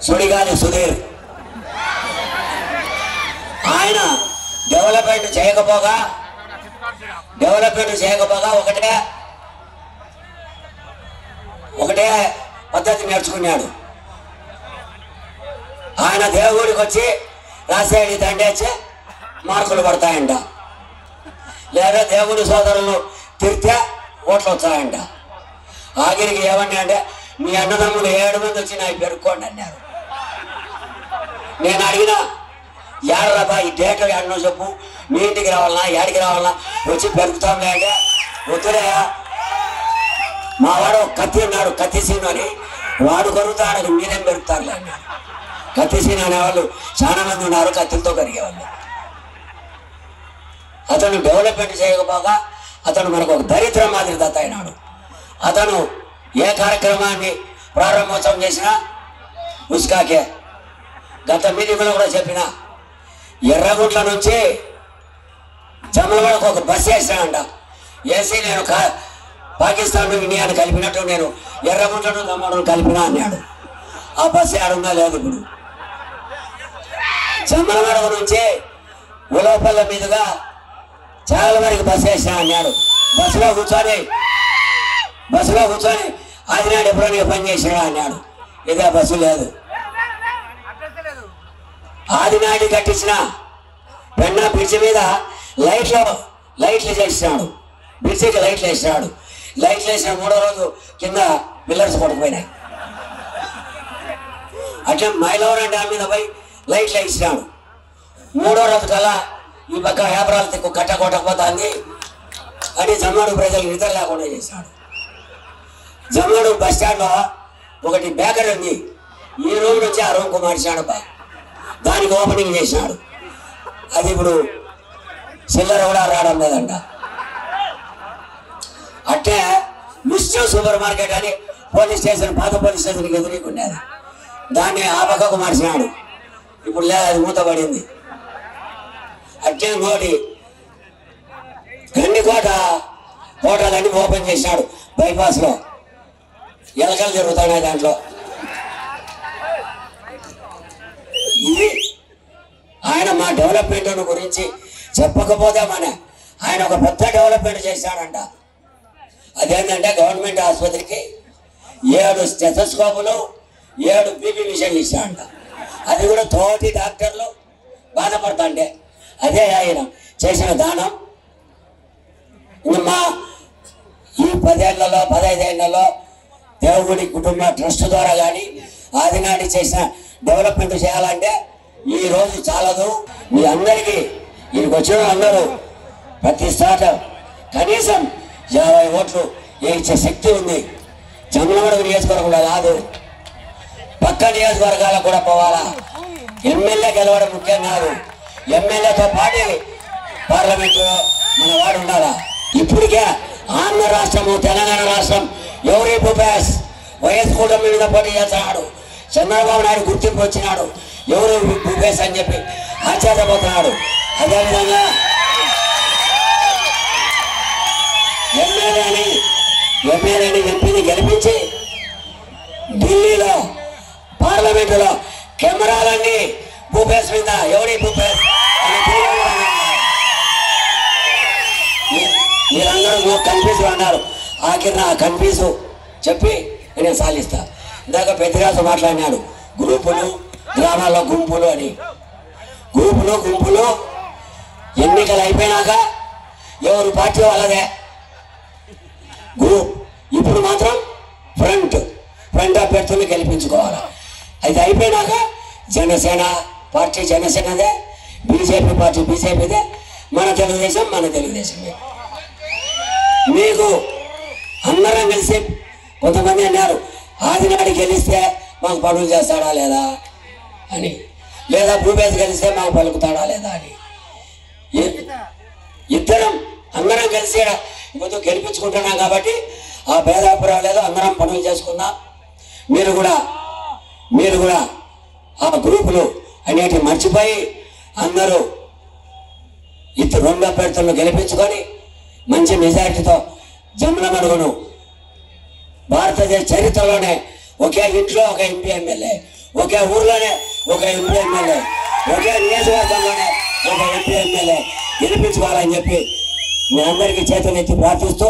సుడిగాలి సుధీర్ ఆయన డెవలప్మెంట్ చేయకపోగా ఒకటే పద్ధతి నేర్చుకున్నాడు. ఆయన దేవుడికి వచ్చి రాసేది దండేస్తే మార్కులు పడతాయంట, లేదా దేవుడి సోదరులు తిరితే ఓట్లు వచ్చాయంట. ఆఖరికి ఏమన్నా అంటే మీ అన్నదమ్ములు 7 మంది వచ్చి నాకు పెరుక్కోండి అన్నారు. నేను అడిగినా ఏడరాబా ఈ డేట్ ఎన్నో చెప్పు, మీ ఇంటికి రావాలన్నా ఏడికి రావాలన్నా వచ్చి పెరుగుతాంలే అంటే వద్దులే మా వాడు కత్తి ఉన్నాడు కత్తి సీను అని వాడు కరుగుతాడు మీరేం పెరుగుతారులే అన్నాడు. కత్తి సీను అనేవాళ్ళు చాలా మంది ఉన్నారు, కత్తితో కరిగేవాళ్ళు. అతను డెవలప్మెంట్ చేయకపోగా అతను మనకు ఒక దరిద్రం మాదిరి దత్త అయినాడు. అతను ఏ కార్యక్రమాన్ని ప్రారంభోత్సవం చేసినా ఉస్కాకే. గత మీటింగ్లో కూడా చెప్పిన ఎర్రగుంట్ల నుంచి జమలవాడకు ఒక బస్సు వేసానంట. వేసి నేను పాకిస్తాన్ ఇండియాను కలిపినట్టు నేను ఎర్రగుంట్లను జమలవాడను కలిపినా అన్నాడు. ఆ బస్సు ఆడుందా లేదు. ఇప్పుడు జమలవాడ నుంచి ఉలవపల్లె మీదుగా చాలా వరకు బస్సు వేసినా అన్నాడు. బస్సులో కూర్చొని ఆదినాడు ఎప్పుడో పని చేసినా అన్నాడు. ఇదే బస్సు లేదు. ఆదినాడి కట్టించిన పెన్నా బ్రిడ్జి మీద లైట్లు చేసినాడు. బ్రిడ్జికి లైట్లు వేసినాడు. లైట్లు వేసిన 3వ రోజు కింద పిల్లర్స్ పడిపోయినాయి. అట్లా మైలవరం డ్యామ్ మీద పోయి లైట్లు వేసినాడు. 3వ రోజు కల్లా ఈ పక్క వ్యాపారాలు తిక్కు కట్ట కొట్టకపోతుంది అని జమ్మడు ప్రజలు నిద్ర లేకుండా చేశాడు. జమ్మడు బస్ స్టాండ్లో ఒకటి బేకరీ ఉంది. ఈ రూమ్ నుంచి ఆ రూమ్కు మార్చాడు. దానికి ఓపెనింగ్ చేసినాడు. అది ఇప్పుడు చిల్లర కూడా రావడం లేదంట. అట్టే మిస్టర్ సూపర్ మార్కెట్ అని పోలీస్ స్టేషన్ పాత పోలీస్ స్టేషన్కి ఎదురుకునేది. దాన్ని ఆ పక్కకు మార్చినాడు. ఇప్పుడు లేదు, అది మూతపడింది. అట్టే ఇంకోటి గండికోట హోటల్ ఓపెన్ చేసినాడు బైపాస్లో. ఎలకలు జరుగుతున్నాయి దాంట్లో. ఇది ఆయన మా డెవలప్మెంట్ గురించి చెప్పకపోతే ఆయన ఒక పెద్ద డెవలప్మెంట్ చేశాడంట. అదేంటంటే గవర్నమెంట్ ఆసుపత్రికి 7 స్టెథోస్కోపులు 7 బీపీ మిషన్లు ఇచ్చాడంట. అది కూడా తోటి డాక్టర్లు బాధపడతాంటే అదే ఆయన చేసిన దానం. మా ఈ 10 ఏళ్లలో 15 ఏళ్లలో దేవుడి కుటుంబ ట్రస్ట్ ద్వారా కానీ ఆదినాడి చేసిన డెవలప్మెంట్ చేయాలంటే ఈ రోజు చాలదు. మీ అందరికీ ఇక్కడికి వచ్చిన అందరూ ప్రతి స్టార్ట్ కనీసం 50 ఓట్లు ఇచ్చే శక్తి ఉంది. జమలమడుగు నియోజకవర్గంలో కాదు, పక్క నియోజకవర్గాలకు కూడా పోవాలా. ఎమ్మెల్యే గెలవడం ముఖ్యం కాదు, ఎమ్మెల్యేతో పాటు పార్లమెంట్లో మన వాడు ఉండాలా. ఇప్పటికే ఆంధ్ర రాష్ట్రము తెలంగాణ రాష్ట్రం ఎవరి భూపేష్ వైఎస్ కూటమి మీద పోటీ చేస్తున్నాడు. చంద్రబాబు నాయుడు గుర్తింపు వచ్చినాడు, ఎవరు భూపేష్ అని చెప్పి ఆశ్చర్యపోతున్నాడు. అదేవిధంగా ఎమ్మెల్యేని ఎంపీని గెలిపించి ఢిల్లీలో పార్లమెంటులో కెమెరాలన్నీ భూపేష్ మీద ఎవరి భూపేష్ మీరందరూ కన్ఫ్యూజ్ అన్నారు. ఆఖరిన ఆ కన్ఫ్యూజ్ చెప్పి నేను సాధిస్తా. ఇందాక పెద్దరాజు మాట్లాడినాడు గ్రూపులు గ్రామాల్లో గుంపులు అని. గుంపులు ఎన్నికలు అయిపోయినాక ఎవరు పార్టీ వాళ్ళదే గ్రూప్. ఇప్పుడు మాత్రం ఫ్రంట్ అభ్యర్థుల్ని గెలిపించుకోవాలి. అది అయిపోయినాక జనసేన పార్టీ జనసేనదే, బీజేపీ పార్టీ బీజేపీదే, మన తెలుగుదేశమే. మీకు అందరం కలిసి కొంతమంది అన్నారు ఆదినాడు గెలిస్తే మాకు పనులు చేస్తాడా లేదా అని, లేదా భూపేష్ గెలిస్తే మాకు పలుకుతాడా లేదా అని. అందరం కలిసి కొంచెం గెలిపించుకుంటున్నాం కాబట్టి ఆ భేదాపురం లేదు, అందరం పనులు చేసుకుందాం. మీరు కూడా ఆ గ్రూపులు అనేటివి మర్చిపోయి అందరూ 2 అభ్యర్థులను గెలిపించుకొని మంచి మెజారిటీతో జమలమడుగును భారతదేశ చరిత్రలోనే ఒకే ఇంట్లో ఒక ఎంపీ ఎమ్మెల్యే ఒకే ఊర్లోనే ఒక ఎంపీ ఎమ్మెల్యే, ఒకే నియోజకవర్గంలోనే ఒక ఎంపీ ఎమ్మెల్యే గెలిపించుకోవాలని చెప్పి మీ అందరికీ చేతులెత్తి ప్రార్థిస్తూ